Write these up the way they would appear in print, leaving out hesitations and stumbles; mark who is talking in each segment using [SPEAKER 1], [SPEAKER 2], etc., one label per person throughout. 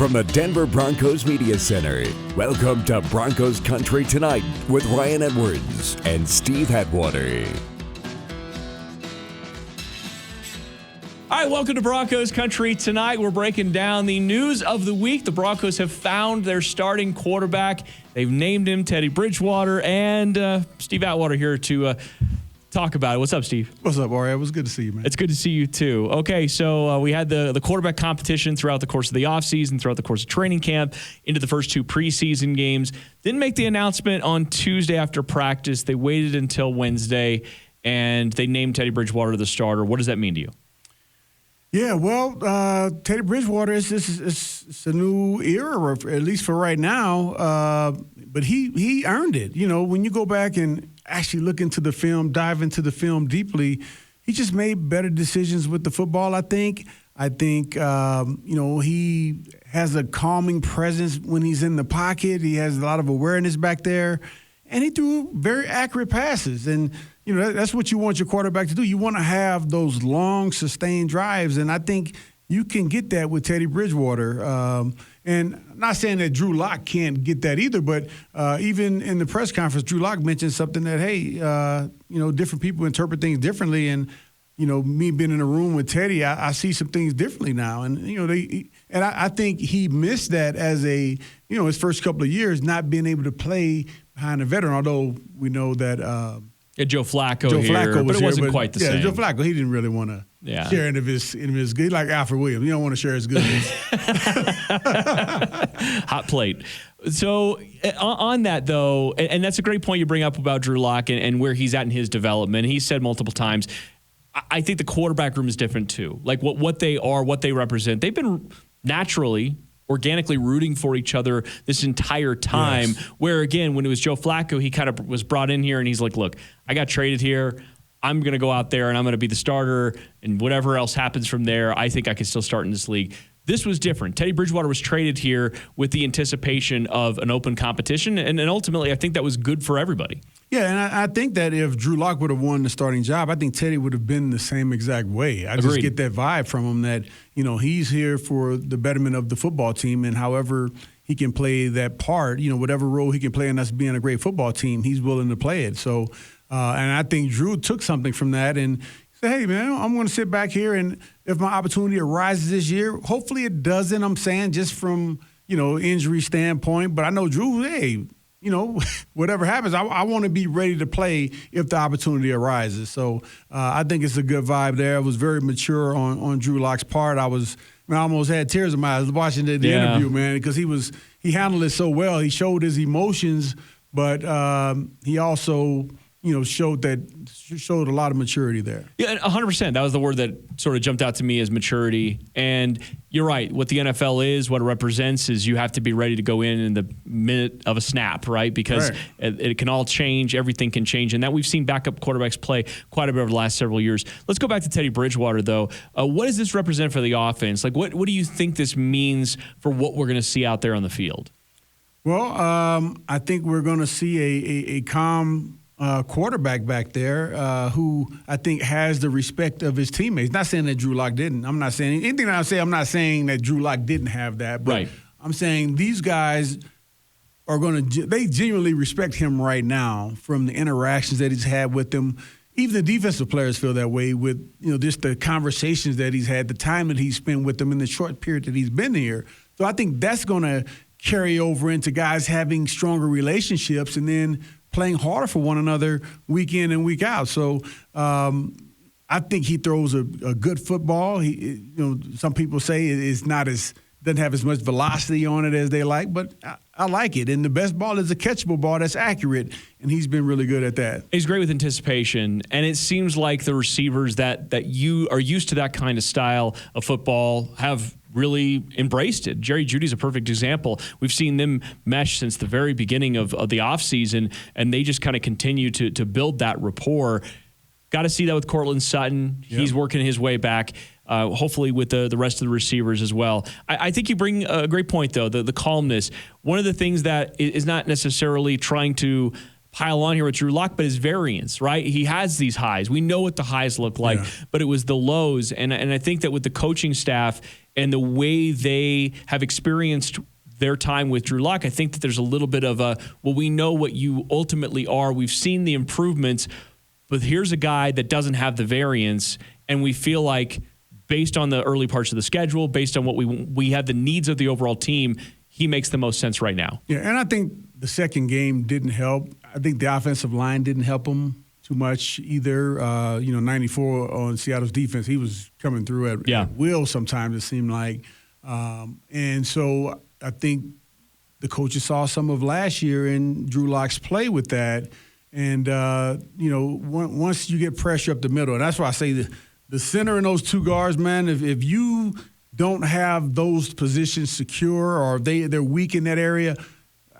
[SPEAKER 1] from the Denver Broncos Media Center, welcome to Broncos Country Tonight with Ryan Edwards and Steve Atwater.
[SPEAKER 2] All right, welcome to Broncos Country Tonight. We're breaking down the news of the week. The Broncos have found their starting quarterback. They've named him Teddy Bridgewater, and Steve Atwater here to talk about it. What's up, Steve?
[SPEAKER 3] What's up, Ari? It was good to see you, man.
[SPEAKER 2] It's good to see you, too. Okay, so we had the quarterback competition throughout the course of the offseason, throughout the course of training camp, into the first two preseason games. Didn't make the announcement on Tuesday after practice. They waited until Wednesday, and they named Teddy Bridgewater the starter. What does that mean to you?
[SPEAKER 3] Yeah, well, Teddy Bridgewater it's a new era, at least for right now. But he earned it. You know, when you go back and actually look into the film, dive into the film deeply, he just made better decisions with the football, I think. You know, he has a calming presence when he's in the pocket. He has a lot of awareness back there. And he threw very accurate passes. And, you know, that's what you want your quarterback to do. You want to have those long, sustained drives. And I think you can get that with Teddy Bridgewater. And I'm not saying that Drew Lock can't get that either, but even in the press conference, Drew Lock mentioned something that, hey, you know, different people interpret things differently. And, you know, me being in a room with Teddy, I see some things differently now. And, you know, I think he missed that as his first couple of years, not being able to play behind a veteran, although we know that
[SPEAKER 2] Joe Flacco here, but it wasn't quite the same.
[SPEAKER 3] Yeah, Joe Flacco, he didn't really want to share any of his good. Like Alfred Williams, you don't want to share his goodness.
[SPEAKER 2] Hot plate. So on that, though, and that's a great point you bring up about Drew Lock and where he's at in his development. He said multiple times, I think the quarterback room is different too. Like what they are, what they represent. They've been organically rooting for each other this entire time. Yes. Where, again, when it was Joe Flacco, he kind of was brought in here and he's like, look, I got traded here. I'm going to go out there and I'm going to be the starter, and whatever else happens from there, I think I can still start in this league. This was different. Teddy Bridgewater was traded here with the anticipation of an open competition, and ultimately I think that was good for everybody.
[SPEAKER 3] Yeah, and I think that if Drew Lock would have won the starting job, I think Teddy would have been the same exact way. I just get that vibe from him that, you know, he's here for the betterment of the football team, and however he can play that part, you know, whatever role he can play in us being a great football team, he's willing to play it. So, and I think Drew took something from that and said, hey, man, I'm going to sit back here, and if my opportunity arises this year, hopefully it doesn't, I'm saying, just from, you know, injury standpoint. But I know Drew, hey, you know, whatever happens, I want to be ready to play if the opportunity arises. So I think it's a good vibe there. It was very mature on Drew Lock's part. I almost had tears in my eyes watching the interview, man, because he handled it so well. He showed his emotions, but he also, you know, showed a lot of maturity there.
[SPEAKER 2] Yeah, 100%. That was the word that sort of jumped out to me as maturity. And you're right. What the NFL is, what it represents, is you have to be ready to go in the minute of a snap, right? Because it can all change. Everything can change. And that we've seen backup quarterbacks play quite a bit over the last several years. Let's go back to Teddy Bridgewater, though. What does this represent for the offense? Like, what do you think this means for what we're going to see out there on the field?
[SPEAKER 3] Well, I think we're going to see a calm quarterback back there who I think has the respect of his teammates. Not saying that Drew Lock didn't. I'm not saying anything that I say. I'm not saying that Drew Lock didn't have that. But I'm saying these guys are they genuinely respect him right now from the interactions that he's had with them. Even the defensive players feel that way with, you know, just the conversations that he's had, the time that he's spent with them in the short period that he's been here. So I think that's going to carry over into guys having stronger relationships and then playing harder for one another week in and week out. So I think he throws a good football. Some people say doesn't have as much velocity on it as they like, but I like it. And the best ball is a catchable ball that's accurate, and he's been really good at that.
[SPEAKER 2] He's great with anticipation, and it seems like the receivers that you are used to that kind of style of football have really embraced it. Jerry Jeudy's a perfect example. We've seen them mesh since the very beginning of the offseason, and they just kind of continue to build that rapport. Got to see that with Courtland Sutton. Yep. He's working his way back, hopefully with the rest of the receivers as well. I think you bring a great point, though, the calmness. One of the things that is not necessarily trying to pile on here with Drew Lock, but his variance, right? He has these highs. We know what the highs look like, but it was the lows. And I think that with the coaching staff, and the way they have experienced their time with Drew Lock, I think that there's a little bit of we know what you ultimately are. We've seen the improvements, but here's a guy that doesn't have the variance, and we feel like based on the early parts of the schedule, based on what we have the needs of the overall team, he makes the most sense right now.
[SPEAKER 3] Yeah, and I think the second game didn't help. I think the offensive line didn't help him too much either. 94 on Seattle's defense, he was coming through at will sometimes, it seemed like. And so I think the coaches saw some of last year in Drew Lock's play with that. And, once you get pressure up the middle, and that's why I say the center and those two guards, man, if you don't have those positions secure or they're weak in that area,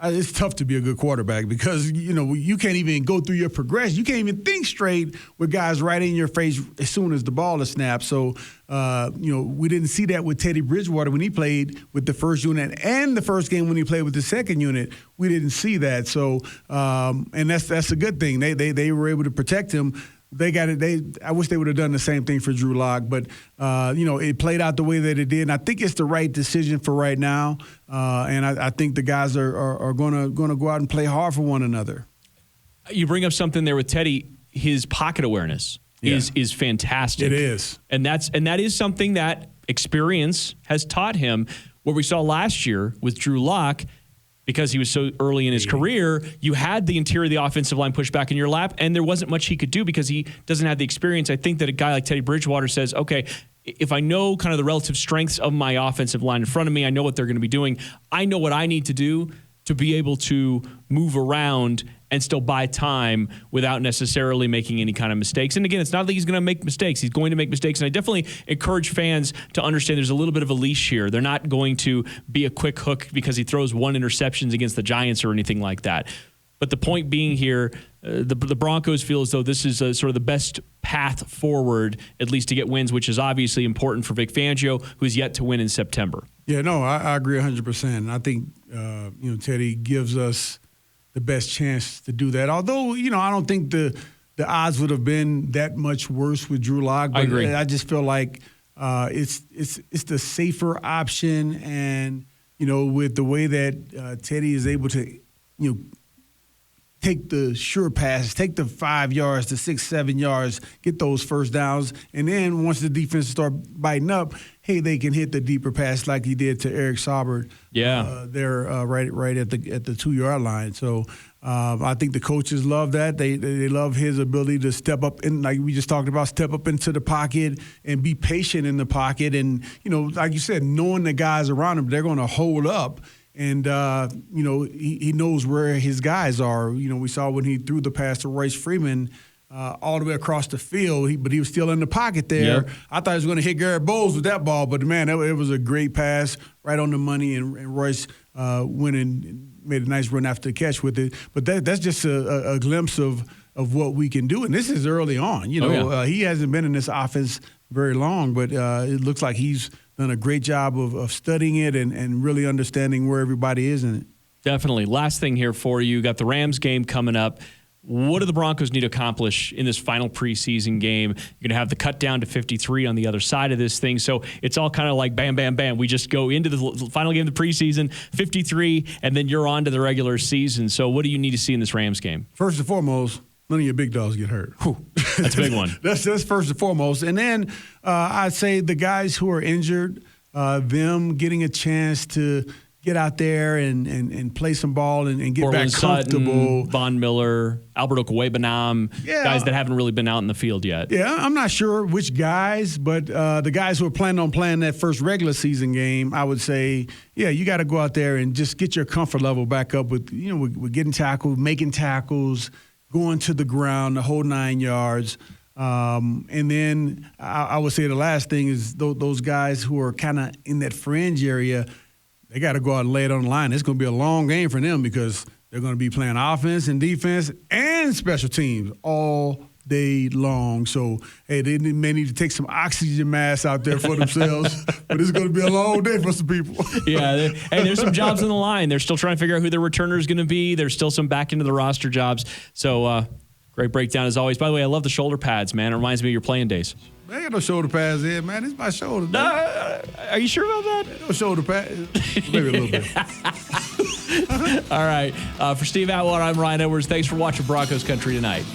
[SPEAKER 3] it's tough to be a good quarterback because, you can't even go through your progression. You can't even think straight with guys right in your face as soon as the ball is snapped. So, we didn't see that with Teddy Bridgewater when he played with the first unit and the first game when he played with the second unit. We didn't see that. So, and that's a good thing. They were able to protect him. They got it. I wish they would have done the same thing for Drew Lock, but it played out the way that it did. And I think it's the right decision for right now. And I think the guys are going to go out and play hard for one another.
[SPEAKER 2] You bring up something there with Teddy. His pocket awareness is fantastic.
[SPEAKER 3] It is,
[SPEAKER 2] and that is something that experience has taught him. What we saw last year with Drew Lock, because he was so early in his career, you had the interior of the offensive line pushed back in your lap, and there wasn't much he could do because he doesn't have the experience. I think that a guy like Teddy Bridgewater says, okay, if I know kind of the relative strengths of my offensive line in front of me, I know what they're going to be doing. I know what I need to do to be able to move around and still buy time without necessarily making any kind of mistakes. And again, it's not that he's going to make mistakes. He's going to make mistakes. And I definitely encourage fans to understand there's a little bit of a leash here. They're not going to be a quick hook because he throws one interception against the Giants or anything like that. But the point being here, the Broncos feel as though this is sort of the best path forward, at least to get wins, which is obviously important for Vic Fangio, who's yet to win in September.
[SPEAKER 3] Yeah, no, I agree 100%. I think, Teddy gives us the best chance to do that. Although, I don't think the odds would have been that much worse with Drew Lock. But
[SPEAKER 2] I agree.
[SPEAKER 3] I just feel like it's the safer option. And, with the way that Teddy is able to, take the sure passes, take the 5 yards, the 6, 7 yards, get those first downs. And then once the defense start biting up, hey, they can hit the deeper pass like he did to Eric Saubert.
[SPEAKER 2] Yeah.
[SPEAKER 3] There right at the 2-yard line. So I think the coaches love that. They love his ability to step up and, like we just talked about, step up into the pocket and be patient in the pocket. And, like you said, knowing the guys around him, they're going to hold up. And, he knows where his guys are. We saw when he threw the pass to Royce Freeman all the way across the field, but he was still in the pocket there.
[SPEAKER 2] Yep.
[SPEAKER 3] I thought he was going to hit Garrett Bowles with that ball, but, man, it was a great pass right on the money, and Royce went and made a nice run after the catch with it. But that's just a glimpse of what we can do. And this is early on. He hasn't been in this offense very long, but it looks like he's done a great job of studying it and really understanding where everybody is in it.
[SPEAKER 2] Definitely. Last thing here for you. Got the Rams game coming up. What do the Broncos need to accomplish in this final preseason game? You're going to have the cut down to 53 on the other side of this thing. So it's all kind of like bam, bam, bam. We just go into the final game of the preseason, 53, and then you're on to the regular season. So what do you need to see in this Rams game?
[SPEAKER 3] First and foremost, none of your big dogs get hurt.
[SPEAKER 2] Whew, that's a big one.
[SPEAKER 3] That's first and foremost. And then I'd say the guys who are injured, them getting a chance to get out there and play some ball and get
[SPEAKER 2] Portland
[SPEAKER 3] back comfortable.
[SPEAKER 2] Sutton, Von Miller, Albert Okwuegbunam, guys that haven't really been out in the field yet.
[SPEAKER 3] Yeah, I'm not sure which guys, but the guys who are planning on playing that first regular season game, I would say, you got to go out there and just get your comfort level back up with getting tackled, making tackles, going to the ground, the whole 9 yards. And then I would say the last thing is those guys who are kind of in that fringe area, they got to go out and lay it on the line. It's going to be a long game for them because they're going to be playing offense and defense and special teams all day long. So, hey, they may need to take some oxygen masks out there for themselves, but it's going to be a long day for some people.
[SPEAKER 2] Yeah, there's some jobs on the line. They're still trying to figure out who their returner is going to be. There's still some back into the roster jobs. So Great breakdown as always. By the way, I love the shoulder pads, man. It reminds me of your playing days.
[SPEAKER 3] Man, I ain't got no shoulder pads here, man. It's my shoulder.
[SPEAKER 2] Are you sure about that?
[SPEAKER 3] No shoulder pads. Maybe a little bit.
[SPEAKER 2] All right. For Steve Atwater, I'm Ryan Edwards. Thanks for watching Broncos Country Tonight.